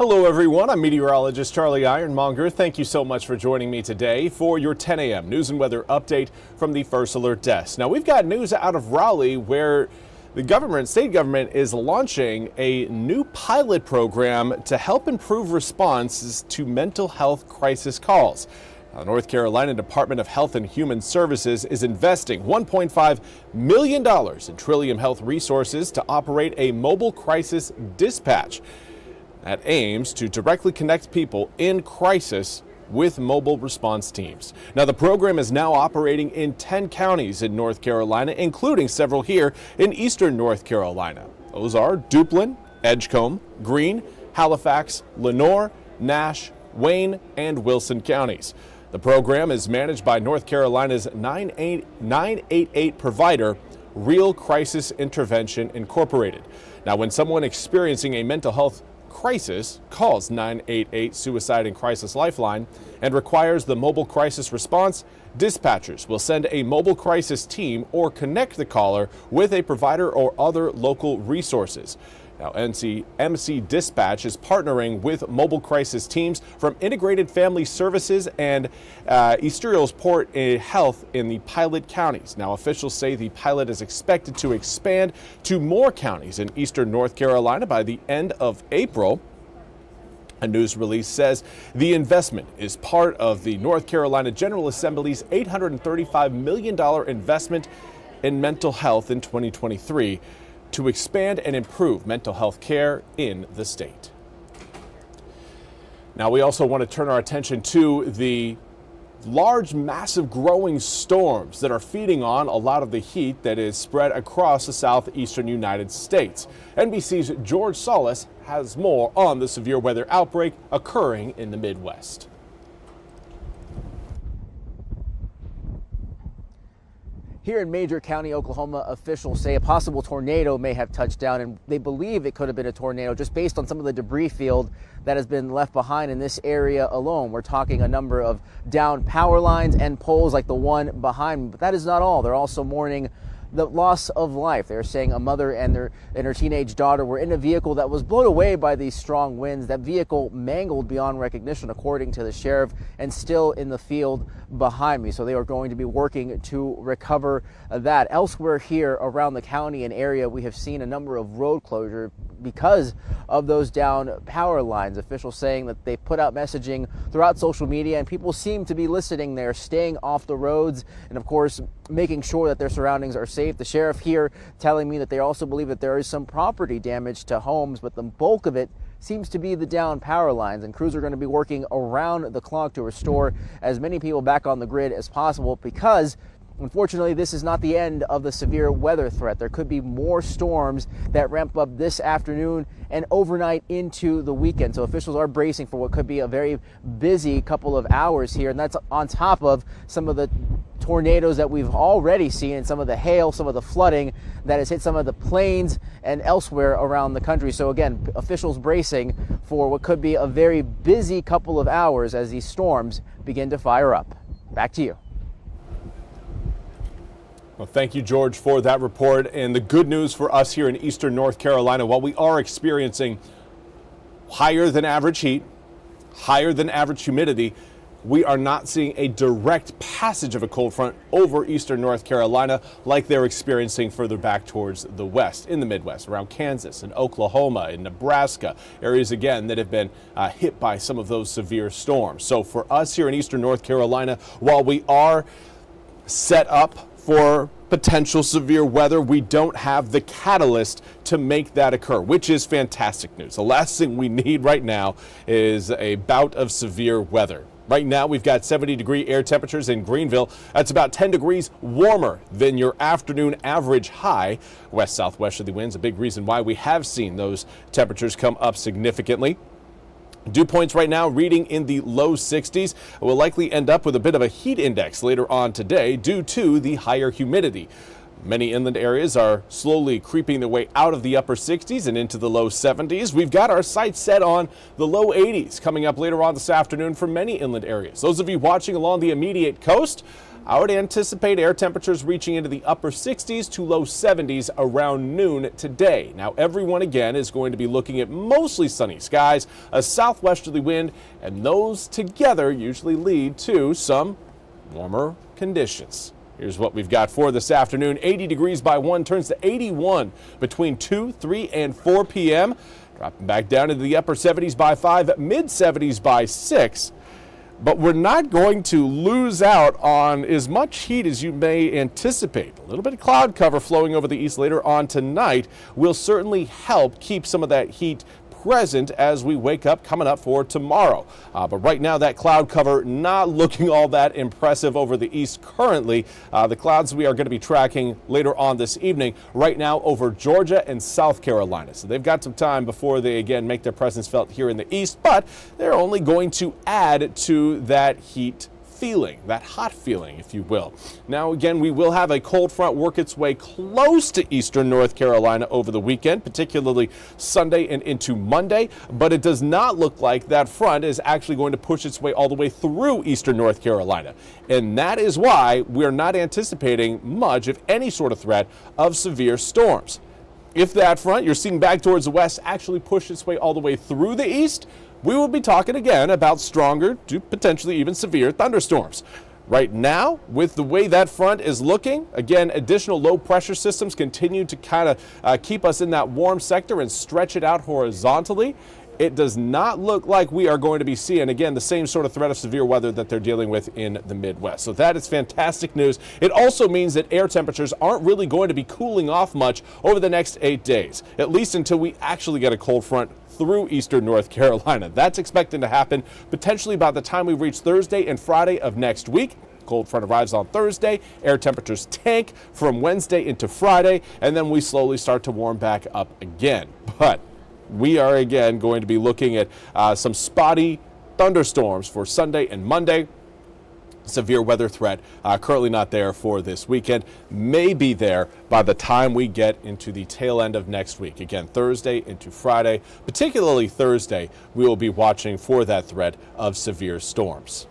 Hello everyone, I'm Meteorologist Charlie Ironmonger. Thank you so much for joining me today for your 10 a.m. news and weather update from the First Alert Desk. Now we've got news out of Raleigh where the state government is launching a new pilot program to help improve responses to mental health crisis calls. The North Carolina Department of Health and Human Services is investing $1.5 million in Trillium Health Resources to operate a mobile crisis dispatch that aims to directly connect people in crisis with mobile response teams. Now, the program is now operating in 10 counties in North Carolina, including several here in eastern North Carolina. Those are Duplin, Edgecombe, Greene, Halifax, Lenoir, Nash, Wayne, and Wilson counties. The program is managed by North Carolina's 988 provider, Real Crisis Intervention Incorporated. Now, when someone experiencing a mental health crisis calls 988 Suicide and Crisis Lifeline and requires the mobile crisis response, dispatchers will send a mobile crisis team or connect the caller with a provider or other local resources. Now, MC Dispatch is partnering with mobile crisis teams from Integrated Family Services and East Port Health in the pilot counties. Now, officials say the pilot is expected to expand to more counties in eastern North Carolina by the end of April. A news release says the investment is part of the North Carolina General Assembly's $835 million investment in mental health in 2023. To expand and improve mental health care in the state. Now, we also want to turn our attention to the large, massive growing storms that are feeding on a lot of the heat that is spread across the southeastern United States. NBC's George Solis has more on the severe weather outbreak occurring in the Midwest. Here in Major County, Oklahoma, officials say a possible tornado may have touched down, and they believe it could have been a tornado just based on some of the debris field that has been left behind in this area alone. We're talking a number of downed power lines and poles like the one behind me, but that is not all. They're also mourning the loss of life. They're saying a mother and her teenage daughter were in a vehicle that was blown away by these strong winds. That vehicle mangled beyond recognition, according to the sheriff, and still in the field behind me. So they are going to be working to recover that. Elsewhere here around the county and area, we have seen a number of road closure because of those down power lines. Officials saying that they put out messaging throughout social media, and people seem to be listening. They're staying off the roads and, of course, making sure that their surroundings are safe. The sheriff here telling me that they also believe that there is some property damage to homes, but the bulk of it seems to be the down power lines, and crews are going to be working around the clock to restore as many people back on the grid as possible, because unfortunately, this is not the end of the severe weather threat. There could be more storms that ramp up this afternoon and overnight into the weekend. So officials are bracing for what could be a very busy couple of hours here, and that's on top of some of the tornadoes that we've already seen, and some of the hail, some of the flooding that has hit some of the plains and elsewhere around the country. So again, officials bracing for what could be a very busy couple of hours as these storms begin to fire up. Back to you. Well, thank you, George, for that report. And the good news for us here in eastern North Carolina, while we are experiencing higher than average heat, higher than average humidity, we are not seeing a direct passage of a cold front over eastern North Carolina like they're experiencing further back towards the west, in the Midwest, around Kansas and Oklahoma and Nebraska, areas again that have been hit by some of those severe storms. So for us here in eastern North Carolina, while we are set up for potential severe weather, we don't have the catalyst to make that occur, which is fantastic news. The last thing we need right now is a bout of severe weather. Right now, we've got 70-degree air temperatures in Greenville. That's about 10 degrees warmer than your afternoon average high. West-southwesterly winds, a big reason why we have seen those temperatures come up significantly. Dew points right now reading in the low 60s. We'll likely end up with a bit of a heat index later on today due to the higher humidity. Many inland areas are slowly creeping their way out of the upper 60s and into the low 70s. We've got our sights set on the low 80s coming up later on this afternoon for many inland areas. Those of you watching along the immediate coast, I would anticipate air temperatures reaching into the upper 60s to low 70s around noon today. Now, everyone again is going to be looking at mostly sunny skies, a southwesterly wind, and those together usually lead to some warmer conditions. Here's what we've got for this afternoon. 80 degrees by 1 turns to 81 between 2, 3, and 4 p.m. Dropping back down into the upper 70s by 5, mid 70s by 6. But we're not going to lose out on as much heat as you may anticipate. A little bit of cloud cover flowing over the east later on tonight will certainly help keep some of that heat present as we wake up coming up for tomorrow. But right now that cloud cover not looking all that impressive over the east currently. The clouds we are going to be tracking later on this evening right now over Georgia and South Carolina. So they've got some time before they again make their presence felt here in the east, but they're only going to add to that heat feeling, that hot feeling, if you will. Now, again, we will have a cold front work its way close to eastern North Carolina over the weekend, particularly Sunday and into Monday, but it does not look like that front is actually going to push its way all the way through eastern North Carolina. And that is why we're not anticipating much of any sort of threat of severe storms. If that front you're seeing back towards the west actually push its way all the way through the east, we will be talking again about stronger to potentially even severe thunderstorms. Right now, with the way that front is looking, again, additional low pressure systems continue to kind of keep us in that warm sector and stretch it out horizontally. It does not look like we are going to be seeing, again, the same sort of threat of severe weather that they're dealing with in the Midwest. So that is fantastic news. It also means that air temperatures aren't really going to be cooling off much over the next 8 days, at least until we actually get a cold front through eastern North Carolina. That's expected to happen potentially by the time we reach Thursday and Friday of next week. Cold front arrives on Thursday, air temperatures tank from Wednesday into Friday, and then we slowly start to warm back up again. But we are again going to be looking at some spotty thunderstorms for Sunday and Monday. Severe weather threat currently not there for this weekend, may be there by the time we get into the tail end of next week. Again, Thursday into Friday, particularly Thursday, we will be watching for that threat of severe storms.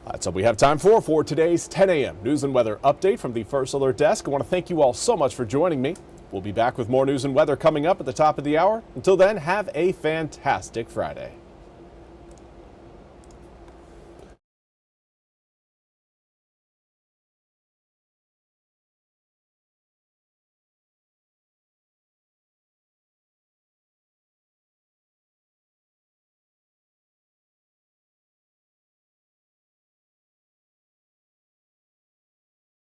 That's all we have time for today's 10 a.m. news and weather update from the First Alert Desk. I want to thank you all so much for joining me. We'll be back with more news and weather coming up at the top of the hour. Until then, have a fantastic Friday.